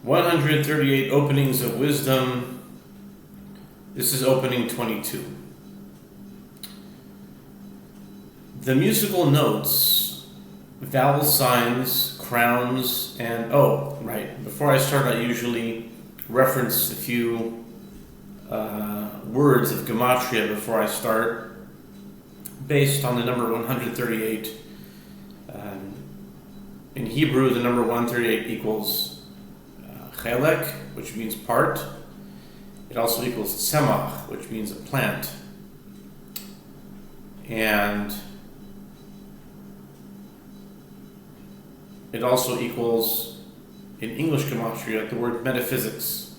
138 openings of wisdom. This is opening 22. The musical notes, vowel signs, crowns, and before I start, I usually reference a few words of gematria before I start, based on the number 138. In Hebrew, the number 138 equals chelek, which means part. It also equals tzemach, which means a plant. And it also equals, in English gematria, the word metaphysics.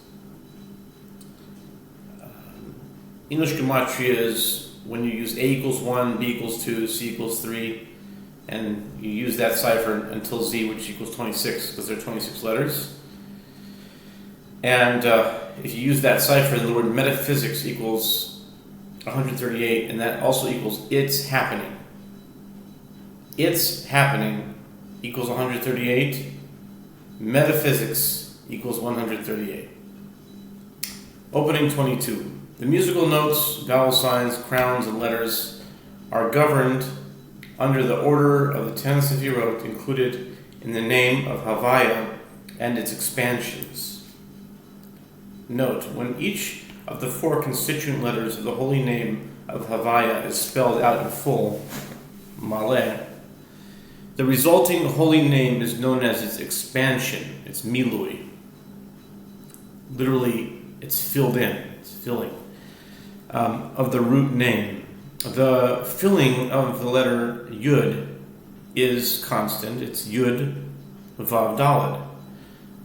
English gematria is when you use A equals 1, B equals 2, C equals 3, and you use that cipher until Z, which equals 26, because there are 26 letters. And if you use that cipher, then the word metaphysics equals 138, and that also equals it's happening. It's happening equals 138. Metaphysics equals 138. Opening 22. The musical notes, vowel signs, crowns, and letters are governed under the order of the 10 Sefirot included in the name of Havaya and its expansions. Note, when each of the 4 constituent letters of the holy name of Havaya is spelled out in full, Maleh, the resulting holy name is known as its expansion, its milui. Literally, it's filled in, it's filling, of the root name. The filling of the letter Yud is constant. It's Yud, Vav, Daled.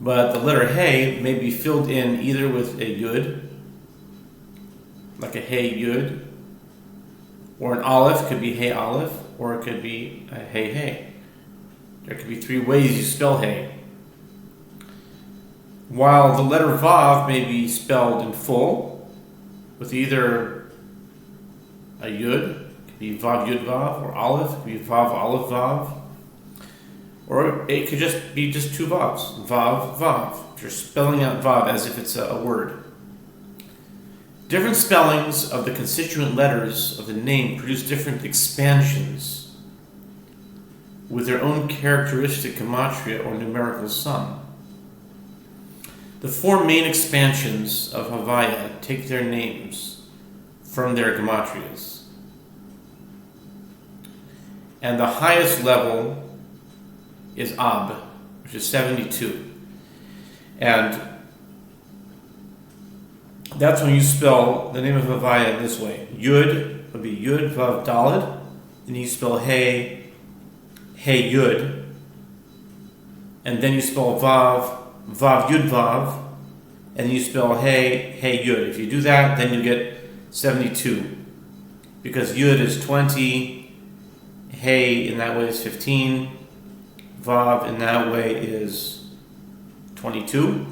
But the letter Hey may be filled in either with a Yud, like a Hey Yud, or an Aleph, could be Hey Aleph, or it could be a Hey Hey. There could be 3 ways you spell Hey. While the letter Vav may be spelled in full, with either a Yud, it could be Vav Yud Vav, or Aleph, it could be Vav Aleph Vav, or it could just be 2 Vavs, Vav Vav. You're spelling out Vav as if it's a word. Different spellings of the constituent letters of the name produce different expansions with their own characteristic gematria or numerical sum. The 4 main expansions of Havaya take their names from their gematrias. And the highest level is Ab, which is 72. And that's when you spell the name of Havaya in this way. Yud would be Yud, Vav, Daled. And you spell Hey, Hey, Yud. And then you spell Vav, Vav, Yud, Vav. And you spell Hey, Hey, Yud. If you do that, then you get 72, because Yud is 20, Hey in that way is 15, Vav in that way is 22,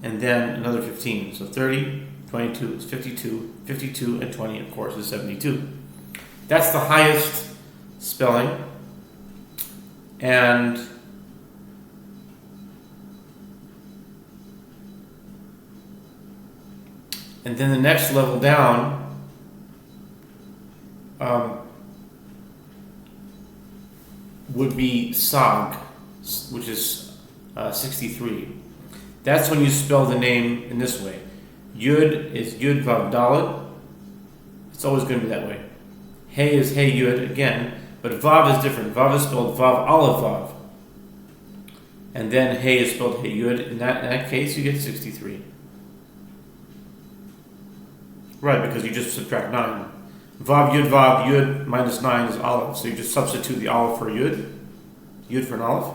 and then another 15. So 30, 22 is 52, 52 and 20, of course, is 72. That's the highest spelling. And then the next level down would be Sag, which is 63. That's when you spell the name in this way. Yud is Yud Vav Daled. It's always going to be that way. Hey is Hey Yud again, but Vav is different. Vav is spelled Vav Aleph Vav. And then Hey is spelled Hey Yud. In that case, you get 63. Right, because you just subtract 9. Vav Yud minus 9 is Aleph. So you just substitute the Aleph for Yud for an Aleph.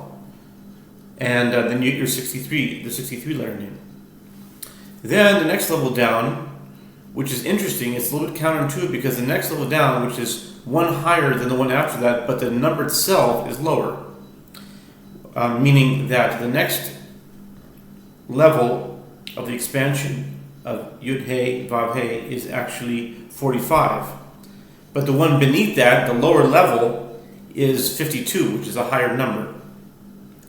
And then you get your 63, the 63 letter name. Then the next level down, which is interesting, it's a little bit counterintuitive, because the next level down, which is one higher than the one after that, but the number itself is lower. Meaning that the next level of the expansion of Yud Hey, Vav Hey is actually 45. But the one beneath that, the lower level, is 52, which is a higher number.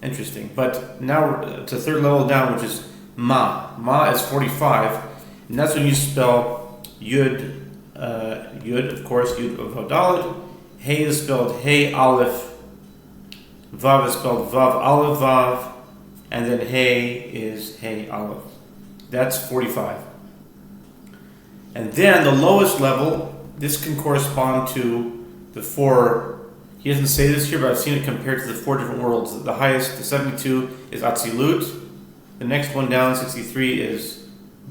Interesting. But now to third level down, which is Ma. Ma is 45, and that's when you spell Yud. Yud, of course, Yud Vav Daled. Hey is spelled Hey Aleph. Vav is spelled Vav Aleph Vav, and then Hey is Hey Aleph. That's 45. And then the lowest level, this can correspond to the four. He doesn't say this here, but I've seen it compared to the four different worlds. The highest, the 72, is Atzilut. The next one down, 63, is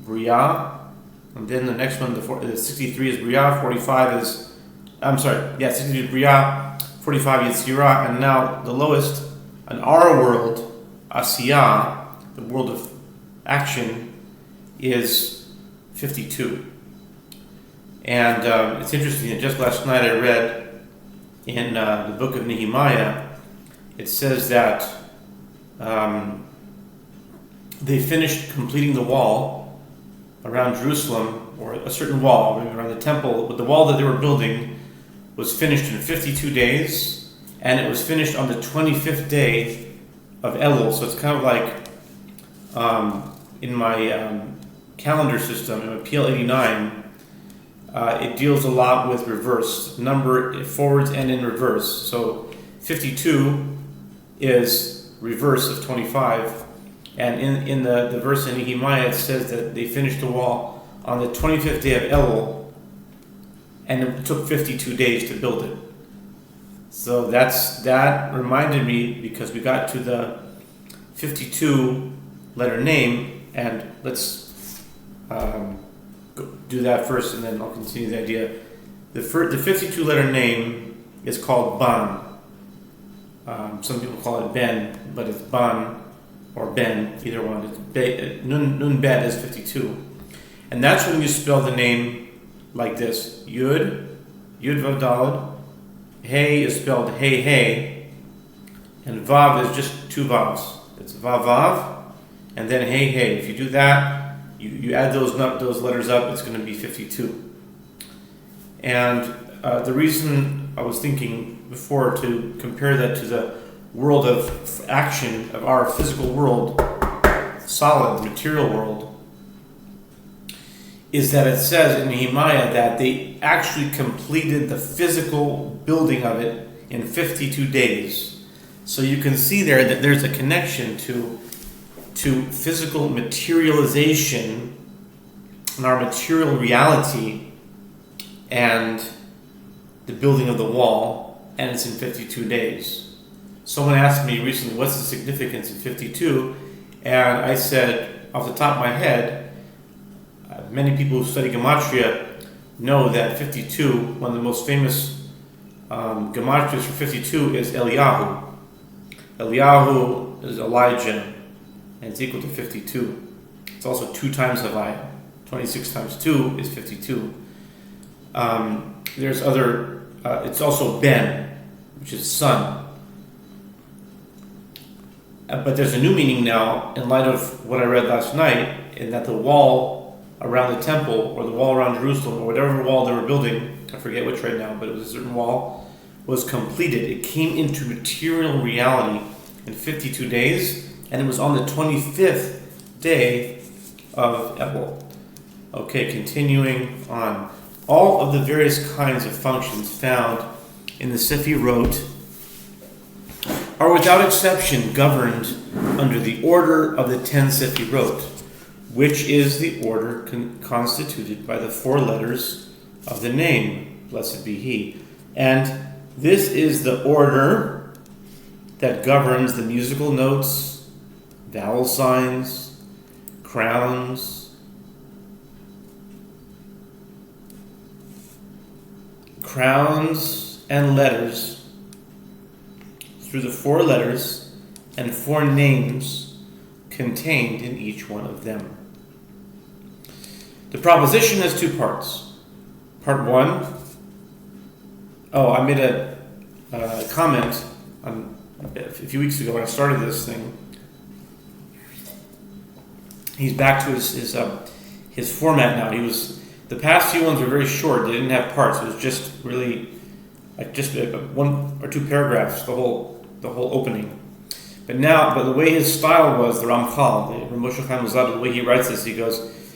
Bria. And then the next one, the 63 is Bria, 45 is, 63 is Bria, 45 is Yetzirah, and now the lowest, in our world, Asiyah, the world of action, is 52. And it's interesting that just last night I read in the book of Nehemiah, it says that they finished completing the wall around Jerusalem, or a certain wall around the temple, but the wall that they were building was finished in 52 days, and it was finished on the 25th day of Elul. So it's kind of like in my calendar system, in my PL 89, it deals a lot with reverse, number forwards and in reverse. So 52 is reverse of 25. And in the verse in Nehemiah, it says that they finished the wall on the 25th day of Elul, and it took 52 days to build it. So that reminded me, because we got to the 52 letter name, and let's do that first, and then I'll continue the idea. The 52 letter name is called Ban. Some people call it Ben, but it's Ban or Ben, either one. It's Nun Bet is 52. And that's when you spell the name like this. Yud Vav Daled. Hey is spelled Hey Hey. And Vav is just two Vavs. It's Vav Vav, and then Hey Hey. If you do that, you add those letters up, it's going to be 52. And the reason I was thinking before to compare that to the world of action of our physical world, solid material world, is that it says in Nehemiah that they actually completed the physical building of it in 52 days. So you can see there that there's a connection to physical materialization and our material reality and the building of the wall, and it's in 52 days. Someone asked me recently, what's the significance of 52? And I said, off the top of my head, many people who study Gematria know that 52, one of the most famous Gematrias for 52 is Eliyahu. Eliyahu is Elijah, and it's equal to 52. It's also 2 times Haviah. 26 times 2 is 52. There's other, it's also Ben, which is son. But there's a new meaning now in light of what I read last night, in that the wall around the temple, or the wall around Jerusalem, or whatever wall they were building, I forget which right now, but it was a certain wall, was completed. It came into material reality in 52 days, and it was on the 25th day of Elul. Okay, continuing on. All of the various kinds of functions found in the Sefirot are without exception governed under the order of the 10 Sefirot, which is the order constituted by the 4 letters of the name, blessed be He. And this is the order that governs the musical notes, vowel signs, crowns, and letters through the 4 letters and 4 names contained in each one of them. The proposition has 2 parts. Part 1. I made a comment a few weeks ago when I started this thing. He's back to his format now. The past few ones were very short. They didn't have parts. It was just really like just 1 or 2 paragraphs, the whole opening. But the way his style was, the Ramchal, the Moshe Chaim Luzzatto, the way he writes this,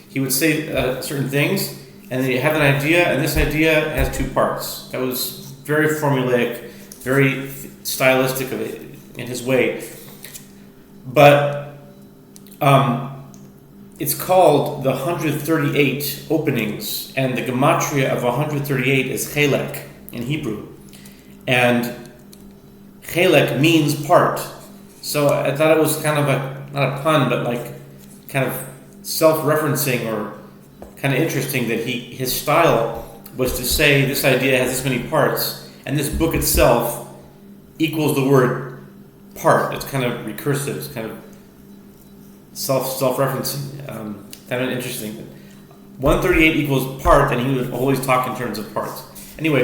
he would say certain things, and then you have an idea, and this idea has two parts. That was very formulaic, very stylistic of it in his way. But it's called the 138 openings, and the gematria of 138 is chelek in Hebrew. And chelek means part. So I thought it was kind of not a pun, but like kind of self-referencing or kind of interesting that his style was to say this idea has this many parts, and this book itself equals the word part. It's kind of recursive. It's kind of self-referencing. Kind of interesting. 138 equals part, and he would always talk in terms of parts. Anyway,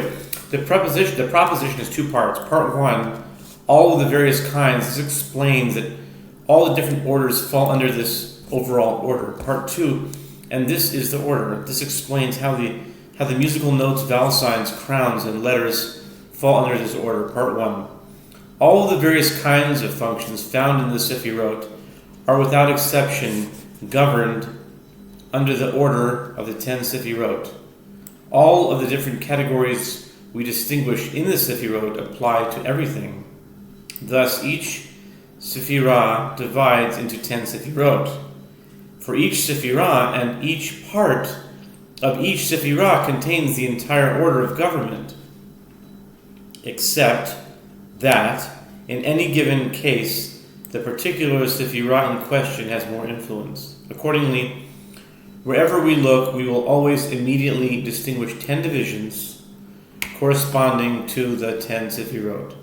the proposition is two parts. Part one, all of the various kinds. This explains that all the different orders fall under this overall order. Part two, and this is the order. This explains how the musical notes, vowel signs, crowns, and letters fall under this order. Part one, all of the various kinds of functions found in the Sefirot are without exception governed under the order of the 10 Sefirot. All of the different categories we distinguish in the Sefirot apply to everything. Thus, each Sefirah divides into 10 Sefirot. For each Sefirah and each part of each Sefirah contains the entire order of government, except that in any given case, the particular Sefirah in question has more influence. Accordingly, wherever we look, we will always immediately distinguish 10 divisions corresponding to the 10 Sefirot.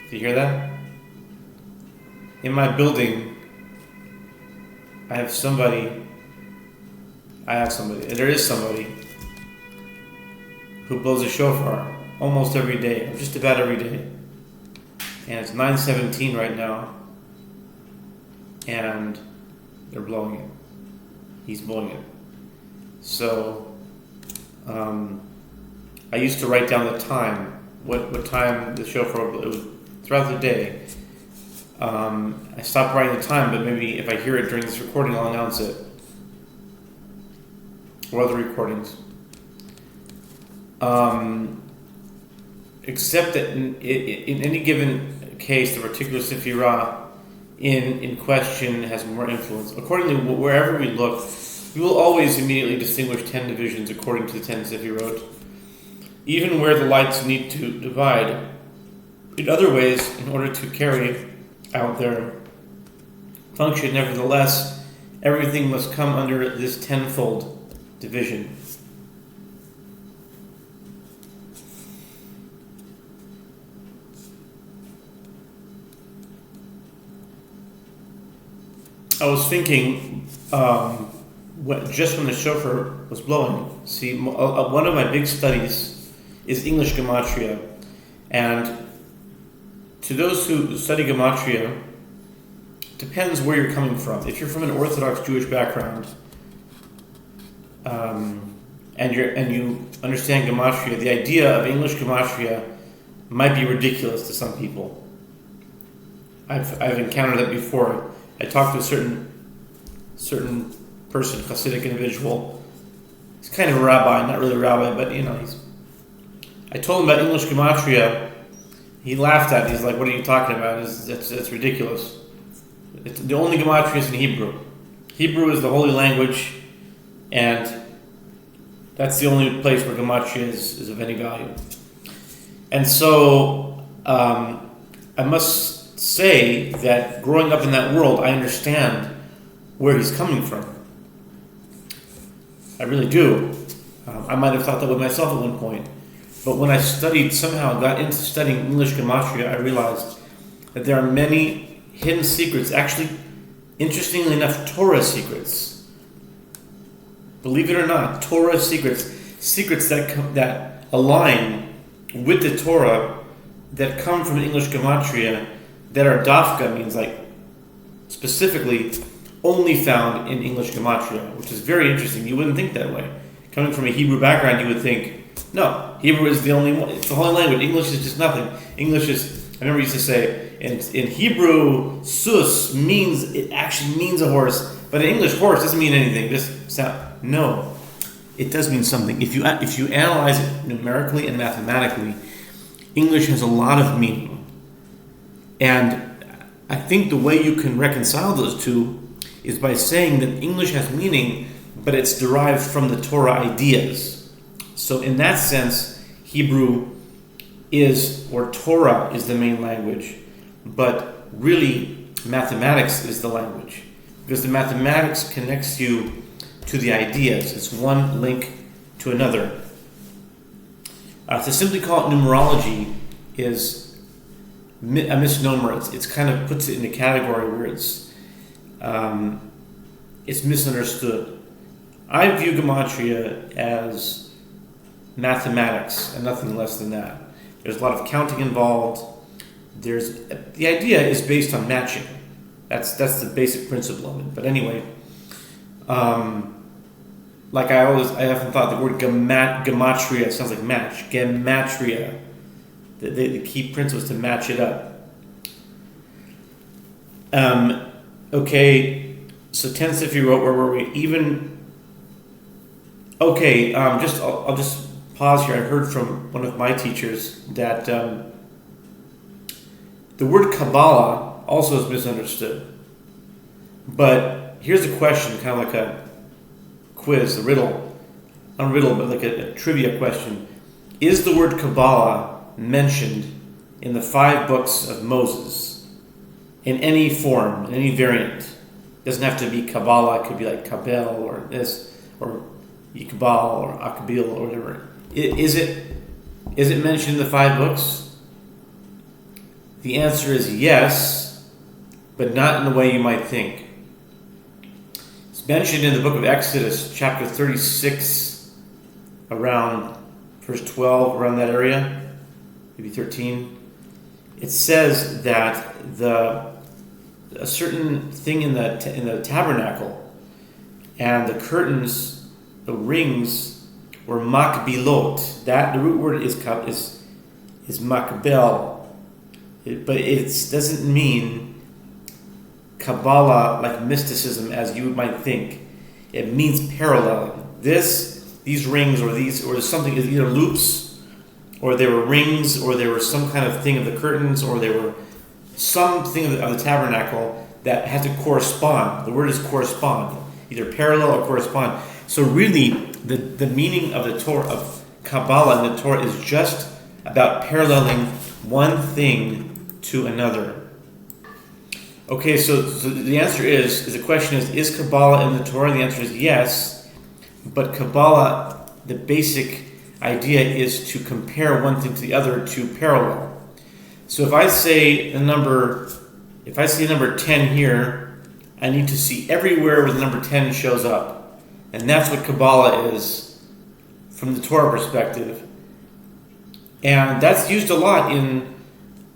Do you hear that? In my building, there is somebody who blows a shofar almost every day, or just about every day. And it's 9:17 right now, and they're blowing it. He's blowing it. So, I used to write down the time, what time the shofar, it was throughout the day. I stopped writing the time, but maybe if I hear it during this recording, I'll announce it. Or other recordings. Except that in any given case, the particular Sefirah in question has more influence. Accordingly, wherever we look, we will always immediately distinguish 10 divisions according to the 10 Sefirot, even where the lights need to divide in other ways in order to carry out their function. Nevertheless, everything must come under this tenfold division. I was thinking, just when the shofar was blowing, see, one of my big studies is English gematria, and to those who study gematria, depends where you're coming from. If you're from an Orthodox Jewish background, and you understand gematria, the idea of English gematria might be ridiculous to some people. I've encountered that before. I talked to a certain person, Hasidic individual. He's kind of a rabbi, not really a rabbi, but I told him about English gematria. He laughed at it. He's like, "What are you talking about? That's ridiculous. The only gematria is in Hebrew. Hebrew is the holy language, and that's the only place where gematria is of any value." And so I must say that growing up in that world, I understand where he's coming from. I really do. I might have thought that with myself at one point. But when I got into studying English gematria, I realized that there are many hidden secrets, actually, interestingly enough, Torah secrets. Believe it or not, Torah secrets that align with the Torah, that come from English gematria, that are dafka, means like specifically only found in English gematria, which is very interesting. You wouldn't think that way. Coming from a Hebrew background, you would think, no, Hebrew is the only one. It's the only language. English is just nothing. English is, I remember used to say, in Hebrew, sus means, it actually means a horse, but in English, horse doesn't mean anything. Just sound. No, it does mean something. If you analyze it numerically and mathematically, English has a lot of meaning. And I think the way you can reconcile those two is by saying that English has meaning, but it's derived from the Torah ideas. So in that sense, Hebrew is, or Torah is the main language, but really mathematics is the language, because the mathematics connects you to the ideas. It's one link to another. To simply call it numerology is a misnomer. It's kind of puts it in a category where it's misunderstood. I view gematria as mathematics and nothing less than that. There's a lot of counting involved. The idea is based on matching. That's the basic principle of it. But anyway, like I often thought the word gematria sounds like match. Gematria. The key principle is to match it up. Okay, so 10 Sefirot, where were we? I'll just pause here. I heard from one of my teachers that the word Kabbalah also is misunderstood. But here's a question, kind of like a quiz, a riddle. Not a riddle, but like a trivia question. Is the word Kabbalah mentioned in the 5 books of Moses in any form, in any variant? It doesn't have to be Kabbalah. It could be like Kabel or this, or Yikbal or Akabil or whatever. Is it mentioned in the 5 books? The answer is yes, but not in the way you might think. It's mentioned in the book of Exodus, chapter 36, around verse 12, around that area, maybe 13. It says that a certain thing in the tabernacle and the curtains, the rings, were makbilot. That the root word is makbel. But it doesn't mean Kabbalah like mysticism as you might think. It means paralleling. These rings or something is either loops, or they were rings, or they were some kind of thing of the curtains, or they were something of the tabernacle that had to correspond. The word is correspond, either parallel or correspond. So really, the meaning of the Torah, of Kabbalah in the Torah, is just about paralleling one thing to another. Okay, so the answer is the question is Kabbalah in the Torah? The answer is yes, but Kabbalah, the basic idea is to compare one thing to the other, to parallel. So if I say the number 10 here, I need to see everywhere where the number 10 shows up. And that's what Kabbalah is from the Torah perspective. And that's used a lot in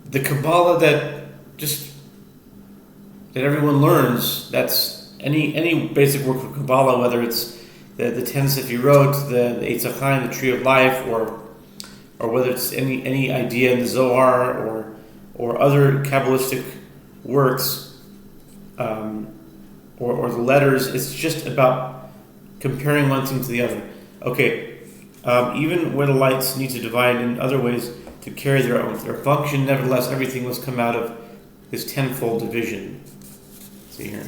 the Kabbalah that everyone learns. That's any basic work of Kabbalah, whether it's the 10 Sefirot, the Eitz HaChaim, the Tree of Life, or whether it's any idea in the Zohar or other Kabbalistic works, or the letters. It's just about comparing one thing to the other. Okay, even where the lights need to divide in other ways to carry their function, nevertheless, everything must come out of this tenfold division. Let's see here.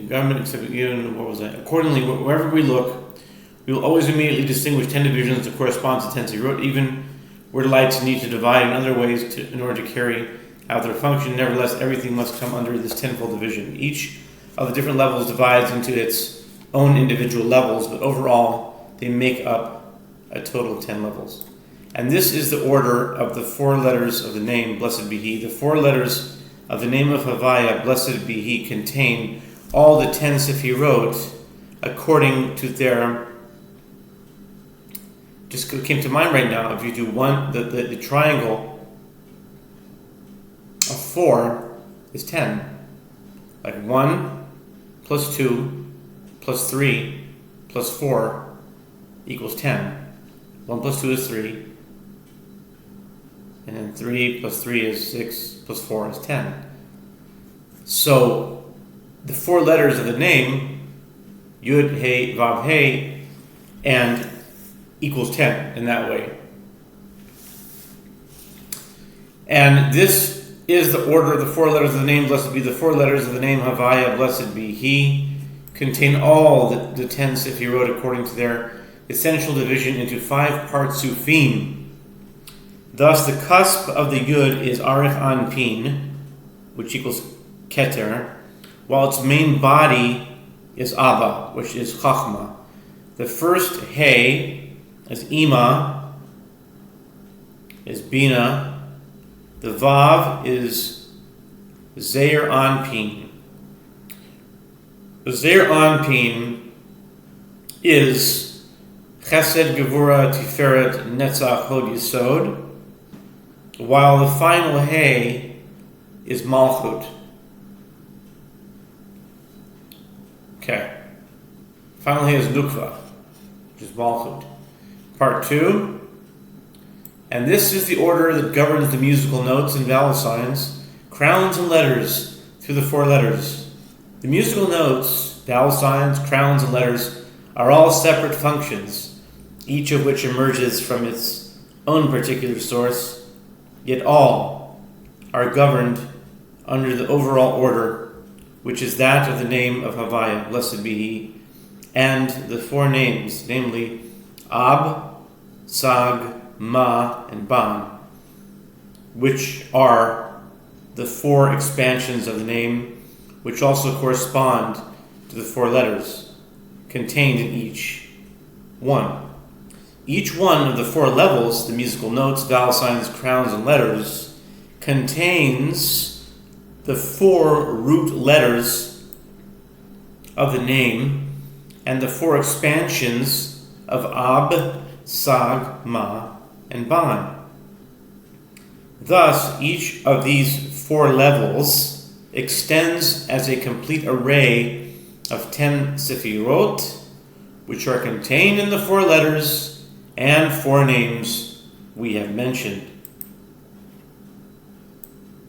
Government, except what was that? Accordingly, wherever we look, we will always immediately distinguish 10 divisions that correspond to 10 Sefirot, even where the lights need to divide in other ways in order to carry out their function. Nevertheless, everything must come under this tenfold division. Each of the different levels divides into its own individual levels, but overall, they make up a total of 10 levels. And this is the order of the 4 letters of the name, blessed be He. The 4 letters of the name of Havaya, blessed be He, contain all the 10 Sefirot according to their... Just came to mind right now, if you do the triangle of 4 is 10. like 1 plus 2 plus 3 plus 4 equals 10. 1 plus 2 is 3. And then 3 plus 3 is 6 plus 4 is 10. So the 4 letters of the name, Yud, He, Vav, He, and equals 10 in that way. And this is the order of the 4 letters of the name. Blessed be the 4 letters of the name Havaya, blessed be He, contain all the 10 Sefirot according to their essential division into 5 partsufim. Thus, the cusp of the Yud is Arich Anpin, which equals Keter, while its main body is Abba, which is Chachma. The first He is Ima, is Bina. The Vav is Zeir Anpin. The Zeir Anpin is Chesed, Gevura, Tiferet, Netzach, Hod, Yesod, while the final He is Malchut. Okay. Final He is Nukva, which is Malchut. Part 2. And this is the order that governs the musical notes and vowel signs, crowns and letters through the 4 letters. The musical notes, vowel signs, crowns, and letters are all separate functions, each of which emerges from its own particular source, yet all are governed under the overall order, which is that of the name of Havaya, blessed be He, and the 4 names, namely Ab, Sag, Ma, and Ban, which are the 4 expansions of the name, which also correspond to the 4 letters contained in each one. Each one of the 4 levels, the musical notes, vowel signs, crowns, and letters, contains the 4 root letters of the name and the 4 expansions of Ab, Sag, Ma, and Ban. Thus, each of these 4 levels extends as a complete array of 10 Sefirot, which are contained in the 4 letters and 4 names we have mentioned.